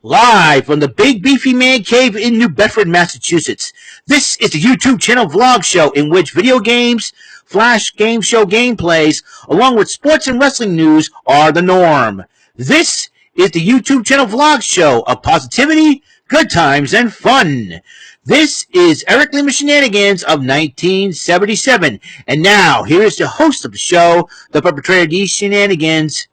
Live from the Big Beefy Man Cave in New Bedford, Massachusetts. This is the YouTube channel vlog show in which video games, flash game show gameplays, along with sports and wrestling news are the norm. This is the YouTube channel vlog show of positivity, good times, and fun. This is Lima Shenanigans of 1977. And now, here's the host of the show, the perpetrator of these shenanigans,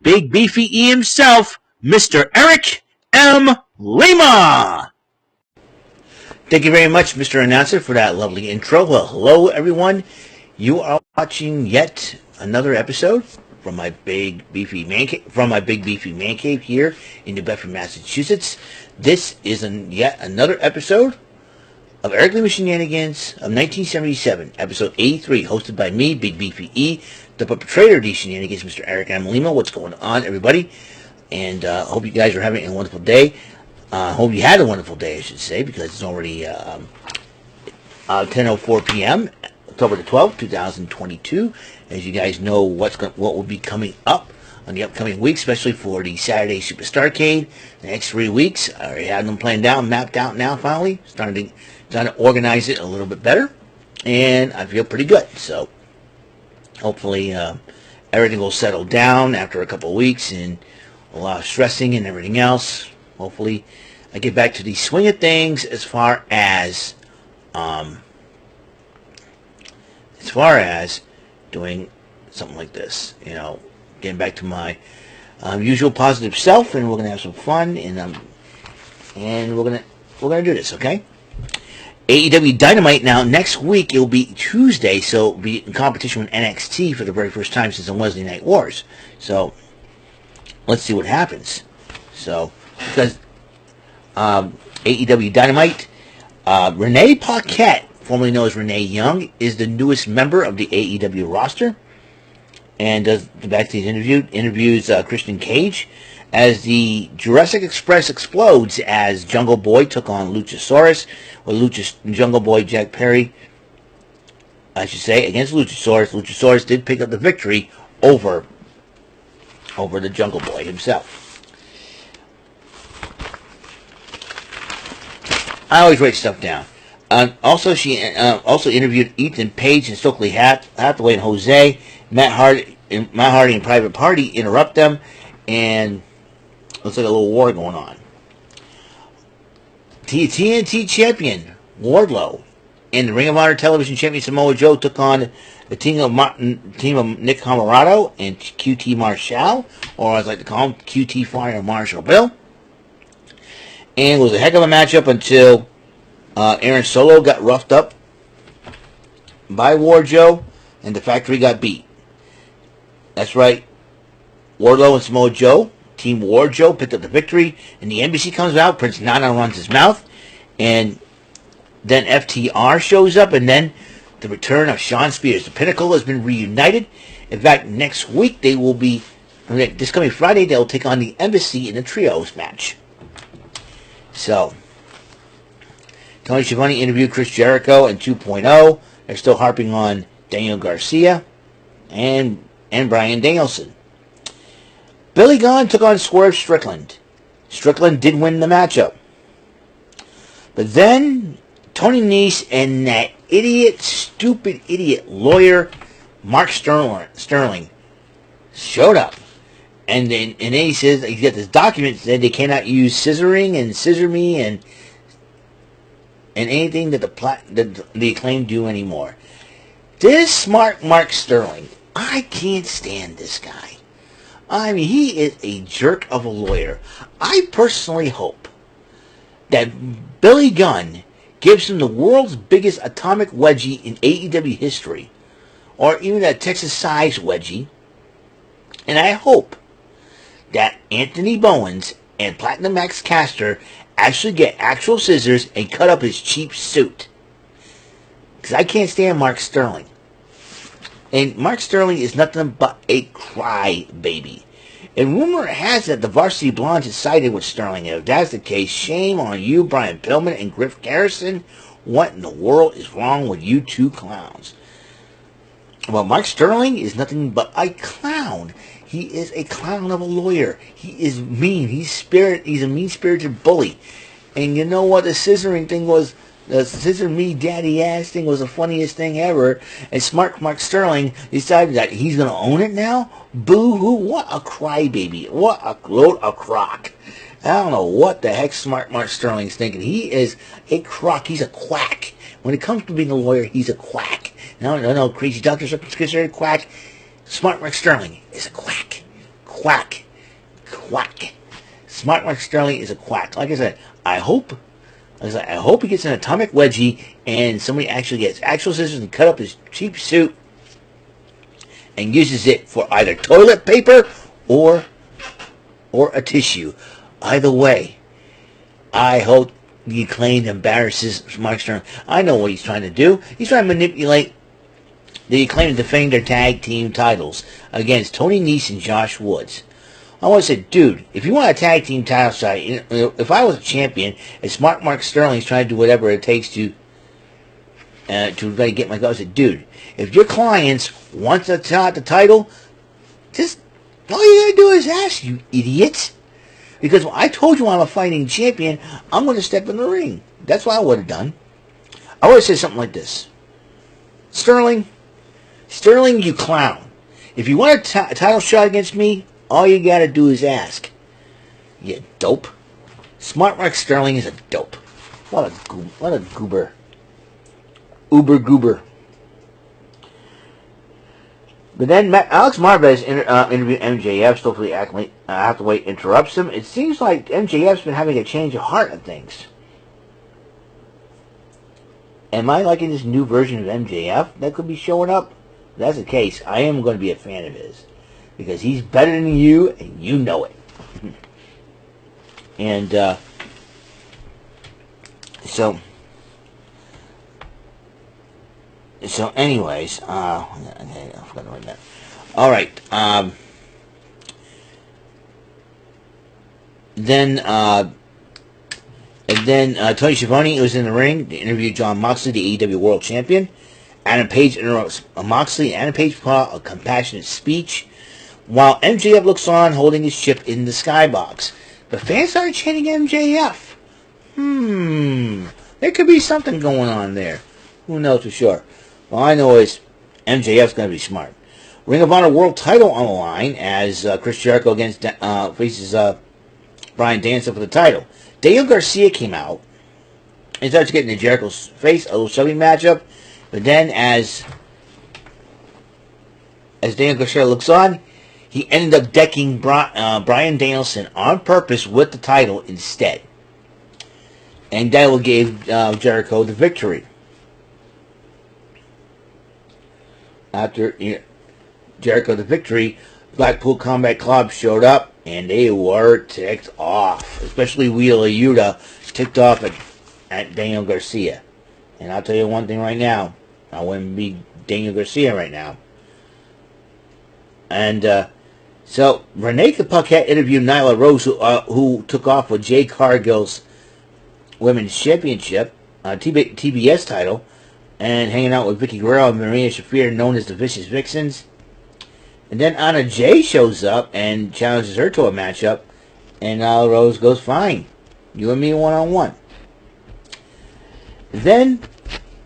Big Beefy E himself, Mr. Eric M. Lima. Thank you very much, Mr. Announcer, for that lovely intro. Well, hello, everyone. You are watching yet another episode from my Big Beefy Man Cave here in New Bedford, Massachusetts. This is yet another episode of Eric Lima Shenanigans of 1977, episode 83, hosted by me, Big Beefy E, the perpetrator of these shenanigans, Mr. Eric M. Lima. What's going on, everybody? And hope you guys are having a wonderful day. Hope you had a wonderful day, I should say, because it's already 10:04 p.m., October the 12th, 2022. As you guys know, what will be coming up on the upcoming week, especially for the Saturday Super Starcade. The next 3 weeks, I already have them planned out, mapped out now, finally. Starting to organize it a little bit better. And I feel pretty good. So, hopefully, everything will settle down after a couple of weeks and a lot of stressing and everything else. Hopefully, I get back to the swing of things as far as doing something like this. You know, getting back to my usual positive self, and we're gonna have some fun, and we're gonna do this, okay? AEW Dynamite now next week. It will be Tuesday, so it'll be in competition with NXT for the very first time since the Wednesday Night Wars. So let's see what happens. So, because AEW Dynamite, Renee Paquette, formerly known as Renee Young, is the newest member of the AEW roster, and does the backstage interviews Christian Cage as the Jurassic Express explodes as Jungle Boy took on Luchasaurus, with Jungle Boy Jack Perry, I should say, against Luchasaurus. Luchasaurus did pick up the victory over the Jungle Boy himself. I always write stuff down. Also, she interviewed Ethan Page and Stokely Hathaway and Jose. Matt Hardy and Private Party interrupt them, and looks like a little war going on. TNT champion Wardlow and the Ring of Honor television champion Samoa Joe took on the team of Nick Comorotto and QT Marshall, or as I like to call him, QT Flyer Marshall Bill. And it was a heck of a matchup until Aaron Solo got roughed up by Wardlow, and the Factory got beat. That's right. Wardlow and Samoa Joe, Team Wardlow, picked up the victory, and the NBC comes out, Prince Nana runs his mouth, and then FTR shows up, and then the return of Shawn Spears. The Pinnacle has been reunited. In fact, next week they will be, this coming Friday, they'll take on the Embassy in a trios match. So, Tony Schiavone interviewed Chris Jericho in 2.0. They're still harping on Daniel Garcia and Bryan Danielson. Billy Gunn took on Swerve Strickland. Strickland did win the matchup. But then Tony Nese and that stupid idiot lawyer Mark Sterling showed up. And then he says he's got this document that said they cannot use scissoring and scissor me and anything that the Acclaim do anymore. This smart Mark Sterling, I can't stand this guy. I mean, he is a jerk of a lawyer. I personally hope that Billy Gunn gives him the world's biggest atomic wedgie in AEW history, or even a Texas-sized wedgie, and I hope that Anthony Bowens and Platinum Max Caster actually get actual scissors and cut up his cheap suit. Because I can't stand Mark Sterling. And Mark Sterling is nothing but a crybaby. And rumor has it the Varsity Blondes is sided with Sterling. If that's the case, shame on you, Brian Pillman and Griff Garrison. What in the world is wrong with you two clowns? Well, Mark Sterling is nothing but a clown. He is a clown of a lawyer. He is mean. He's a mean-spirited bully. And you know what? The scissoring thing was, the scissor me daddy ass thing was the funniest thing ever. And Smart Mark Sterling decided that he's going to own it now? Boo-hoo. What a crybaby. What a load of crock. I don't know what the heck Smart Mark Sterling's thinking. He is a crock. He's a quack. When it comes to being a lawyer, he's a quack. No, crazy doctors are considered a quack. Smart Mark Sterling is a quack. Quack. Quack. Smart Mark Sterling is a quack. Like I said, I hope he gets an atomic wedgie and somebody actually gets actual scissors and cut up his cheap suit and uses it for either toilet paper or a tissue. Either way, I hope the Acclaimed embarrasses Mark Sterling. I know what he's trying to do. He's trying to manipulate the Acclaimed to defend their tag team titles against Tony Nese and Josh Woods. I want to say, dude, if you want a tag team title shot, if I was a champion and Smart Mark Sterling's trying to do whatever it takes to get my goal, I said, dude, if your clients want to top the title, just all you gotta do is ask, you idiot. Because when I told you I'm a fighting champion, I'm going to step in the ring. That's what I would have done. I would have said something like this. Sterling, you clown. If you want a title shot against me, all you got to do is ask. You dope. Smart Mark Sterling is a dope. What a goober. Uber goober. But then Alex Marvez interviewed MJF. Hopefully, Hathaway interrupts him. It seems like MJF's been having a change of heart on things. Am I liking this new version of MJF that could be showing up? If that's the case, I am going to be a fan of his. Because he's better than you, and you know it. And, So anyways, okay, I forgot to write that. All right. Then Tony Schiavone was in the ring to interview Jon Moxley, the AEW World Champion. Adam Page interrupts Moxley. Adam Page put out a compassionate speech while MJF looks on, holding his chip in the skybox. The fans started chanting MJF. There could be something going on there. Who knows for sure? All I know is MJF's going to be smart. Ring of Honor World Title on the line as Chris Jericho faces Bryan Danielson for the title. Daniel Garcia came out and started getting in Jericho's face, a little shoving matchup. But then as Daniel Garcia looks on, he ended up decking Bryan Danielson on purpose with the title instead. And that will give Jericho the victory. After Jericho the victory, Blackpool Combat Club showed up, and they were ticked off. Especially Wheeler Yuta ticked off at Daniel Garcia. And I'll tell you one thing right now. I wouldn't be Daniel Garcia right now. And so Renee Paquette interviewed Nyla Rose, who took off with Jade Cargill's Women's Championship, TBS title, and hanging out with Vicky Guerrero and Marina Shafir, known as the Vicious Vixens. And then Anna Jay shows up and challenges her to a matchup, and Nyla Rose goes, fine, you and me one-on-one. Then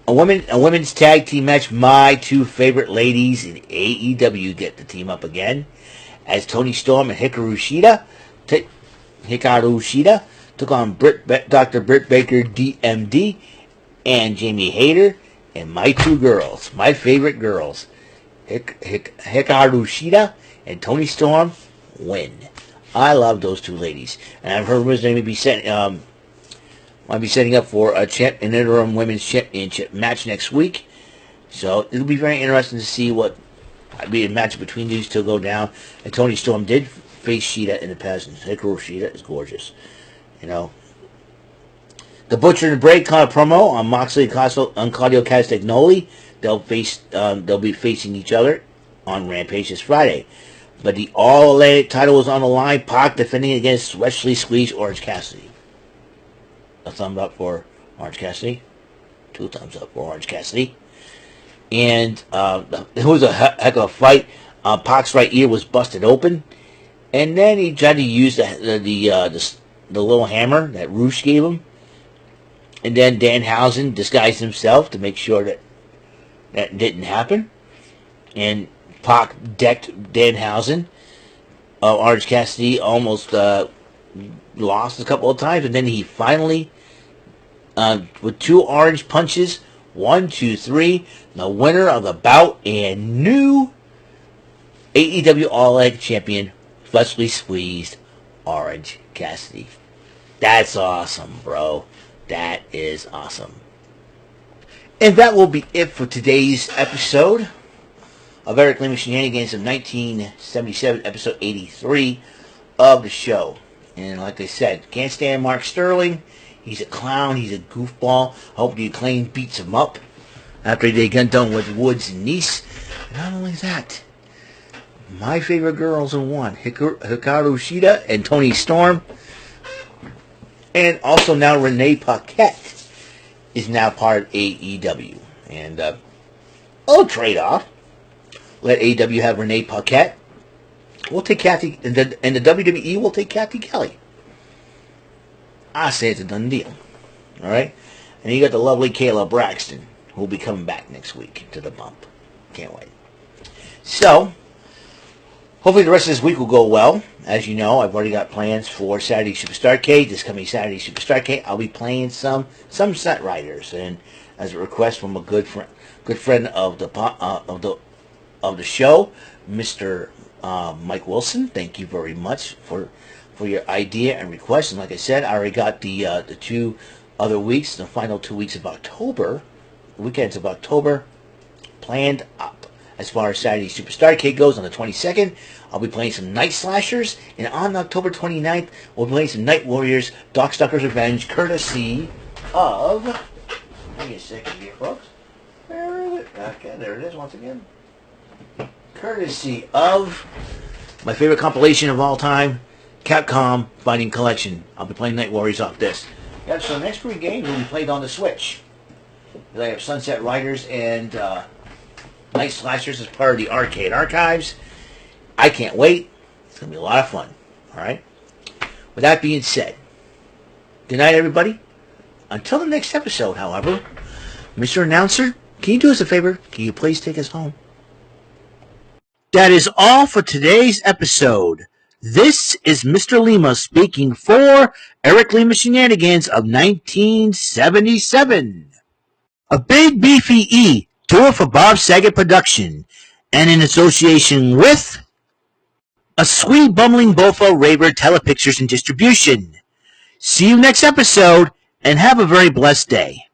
a women's tag team match. My two favorite ladies in AEW get to team up again, as Toni Storm and Hikaru Shida took on Dr. Britt Baker, DMD, and Jamie Hayter. And my two girls, my favorite girls, Hikaru Shida and Toni Storm, win. I love those two ladies, and I've heard rumors they may be setting up for an interim women's championship match next week. So it'll be very interesting to see what be a match between these two go down. And Toni Storm did face Shida in the past, and Hikaru Shida is gorgeous, you know. The Butcher and the Braid caught a promo on Moxley and Claudio Castagnoli. They'll be facing each other on Rampage this Friday. But the All Elite title was on the line. Pac defending against Wesley Squeeze Orange Cassidy. A thumb up for Orange Cassidy. 2 thumbs up for Orange Cassidy. And it was a heck of a fight. Pac's right ear was busted open, and then he tried to use the little hammer that Roosh gave him, and then Danhausen disguised himself to make sure that didn't happen, and Pac decked Danhausen. Orange Cassidy almost lost a couple of times, and then he finally, with 2 orange punches, 1, 2, 3, the winner of the bout and new AEW All-Elite Champion, freshly squeezed Orange Cassidy. That's awesome, bro. That is awesome. And that will be it for today's episode of Eric Lima Shenanigans of 1977, episode 83 of the show. And like I said, can't stand Mark Sterling. He's a clown. He's a goofball. Hope the Acclaim beats him up after they got done with Woods and Nice. Not only that, my favorite girls in one, Hikaru Shida and Toni Storm. And also now Renee Paquette is now part of AEW. And I'll trade off. Let AEW have Renee Paquette. We'll take Kathy, and the WWE will take Kathy Kelly. I say it's a done deal. Alright? And you got the lovely Kayla Braxton, who will be coming back next week to the bump. Can't wait. So, hopefully the rest of this week will go well. As you know, I've already got plans for Saturday Superstarcade. This coming Saturday Superstarcade, I'll be playing some set riders, and as a request from a good friend of the show, Mr. Mike Wilson. Thank you very much for your idea and request. And like I said, I already got the 2 other weeks, the final 2 weeks of October, weekends of October, planned up. As far as Saturday Superstarcade goes, on the 22nd, I'll be playing some Night Slashers, and on October 29th, we'll be playing some Night Warriors, Doc Stalker's Revenge, courtesy of... Give me a second here, folks. Where is it? Okay, there it is once again. Courtesy of my favorite compilation of all time, Capcom Fighting Collection. I'll be playing Night Warriors off this. Yeah, so the next 3 games will be played on the Switch. I have Sunset Riders and Night Slashers as part of the Arcade Archives. I can't wait. It's going to be a lot of fun. Alright? With that being said, good night, everybody. Until the next episode, however, Mr. Announcer, can you do us a favor? Can you please take us home? That is all for today's episode. This is Mr. Lima speaking for Eric Lima Shenanigans of 1977. A big beefy E, tour for Bob Saget production, and in association with a sweet bumbling Bofa Raver Telepictures and Distribution. See you next episode, and have a very blessed day.